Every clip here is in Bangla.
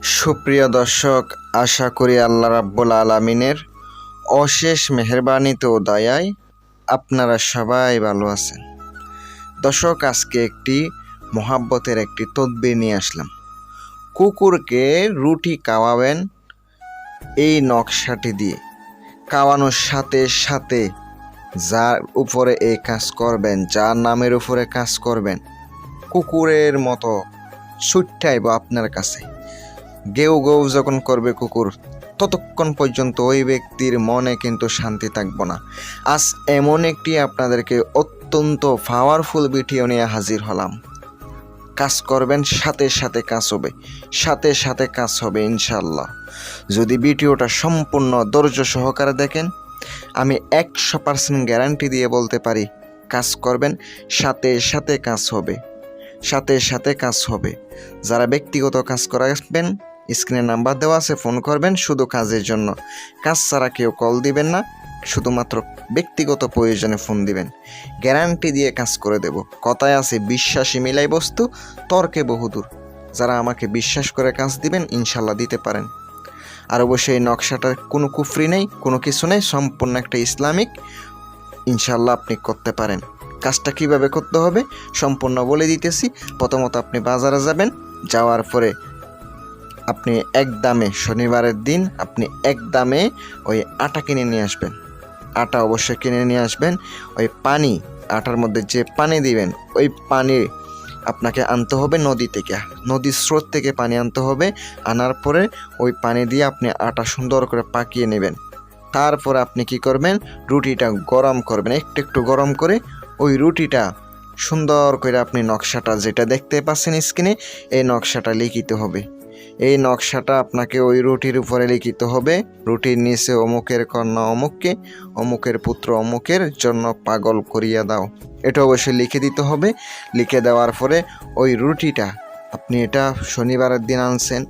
সুপ্রিয় দর্শক, আশা করি আল্লাহ রাব্বুল আলামিনের অশেষ মেহেরবানিতে ও দয়ায় আপনারা সবাই ভালো আছেন। দর্শক, আজকে একটি মহাব্বতের একটি তদবির নিয়ে আসলাম। কুকুরকে রুটি খাওয়াবেন এই নকশাটি দিয়ে। খাওয়ানোর সাথে সাথে যার উপরে এই কাজ করবেন, যার নামের উপরে কাজ করবেন, কুকুরের মতো ছুট্টাইব আপনার কাছে। গেউ গেউ যখন করবে কুকুর, ততক্ষণ পর্যন্ত ওই ব্যক্তির মনে কিন্তু শান্তি থাকবে না। আজ এমন একটি আপনাদেরকে অত্যন্ত পাওয়ারফুল ভিডিও নিয়ে হাজির হলাম। কাজ করবেন, সাথে সাথে কাজ হবে, সাথে সাথে কাজ হবে ইনশাল্লাহ। যদি ভিডিওটা সম্পূর্ণ ধৈর্য সহকারে দেখেন, আমি 100% গ্যারান্টি দিয়ে বলতে পারি কাজ করবেন, সাথে সাথে কাজ হবে, সাথে সাথে কাজ হবে। যারা ব্যক্তিগত কাজ করাবেন, স্ক্রিনে নাম্বার দেওয়া আছে, ফোন করবেন শুধু কাজের জন্য। কাজ ছাড়া কেউ কল দিবেন না, শুধুমাত্র ব্যক্তিগত প্রয়োজনে ফোন দিবেন। গ্যারান্টি দিয়ে কাজ করে দেব। কথায় আছে, বিশ্বাসী মিলাই বস্তু, তর্কে বহুদূর। যারা আমাকে বিশ্বাস করে কাজ দিবেন, ইনশাল্লাহ দিতে পারেন। আর অবশ্যই এই নকশাটার কোনো কুফরি নেই, কোনো কিছু নেই, সম্পূর্ণ একটা ইসলামিক। ইনশাল্লাহ আপনি করতে পারেন। কাজটা কিভাবে করতে হবে সম্পূর্ণ বলে দিতেছি। প্রথমত আপনি বাজারে যাবেন, যাওয়ার পরে আপনি একদমে শনিবারের দিন আপনি একদমে ওই আটা কিনে নিয়ে আসবেন। আটা অবশ্যই কিনে নিয়ে আসবেন। ওই পানি, আটার মধ্যে যে পানি দিবেন, ওই পানি আপনাকে আনতে হবে নদী থেকে, নদীর স্রোত থেকে পানি আনতে হবে। আনার পরে ওই পানি দিয়ে আপনি আটা সুন্দর করে পাকিয়ে নেবেন। তারপর আপনি কি করবেন, রুটিটা গরম করবেন, একটু একটু গরম করে ওই রুটিটা সুন্দর করে আপনি নকশাটা যেটা দেখতে পাচ্ছেন স্ক্রিনে, এই নকশাটা লিখিতে হবে। এই নকশাটা আপনাকে ওই রুটির উপরে লিখিতে হবে। রুটির নিচে অমুকের কন্যা অমুককে, অমুকের পুত্র অমুকের জন্য পাগল করিয়া দাও, এটা অবশ্যই লিখে দিতে হবে। লিখে দেওয়ার পরে ওই রুটিটা আপনি, এটা শনিবারের দিন আনছেন,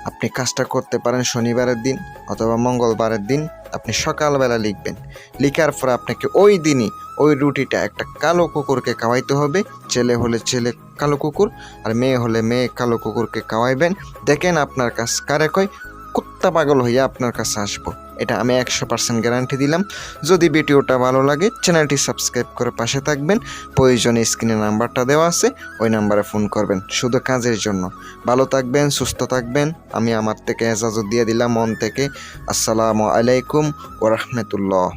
আপনি কাজটা করতে পারেন শনিবারের দিন অথবা মঙ্গলবারের দিন। আপনি সকালবেলা লিখবেন। লিখার পরে আপনাকে ওই দিনই ওই রুটিটা একটা কালো কুকুরকে খাওয়াইতে হবে। ছেলে হলে ছেলে কালো কুকুর, আর মেয়ে হলে মেয়ে কালো কুকুরকে খাওয়াইবেন। দেখেন আপনার কাছ কারে কয় কুত্তা পাগল হইয়া আপনার কাছে আসবো। এটা আমি 100% গ্যারান্টি দিলাম। যদি ভিডিওটা ভালো লাগে, চ্যানেলটি সাবস্ক্রাইব করে পাশে থাকবেন। প্রয়োজনে স্ক্রিনে নাম্বারটা দেওয়া আছে, ওই নাম্বারে ফোন করবেন শুধু কাজের জন্য। ভালো থাকবেন, সুস্থ থাকবেন। আমি আমার থেকে এজাজত দিয়ে দিলাম মন থেকে। আসসালামু আলাইকুম ওয়া রাহমাতুল্লাহ।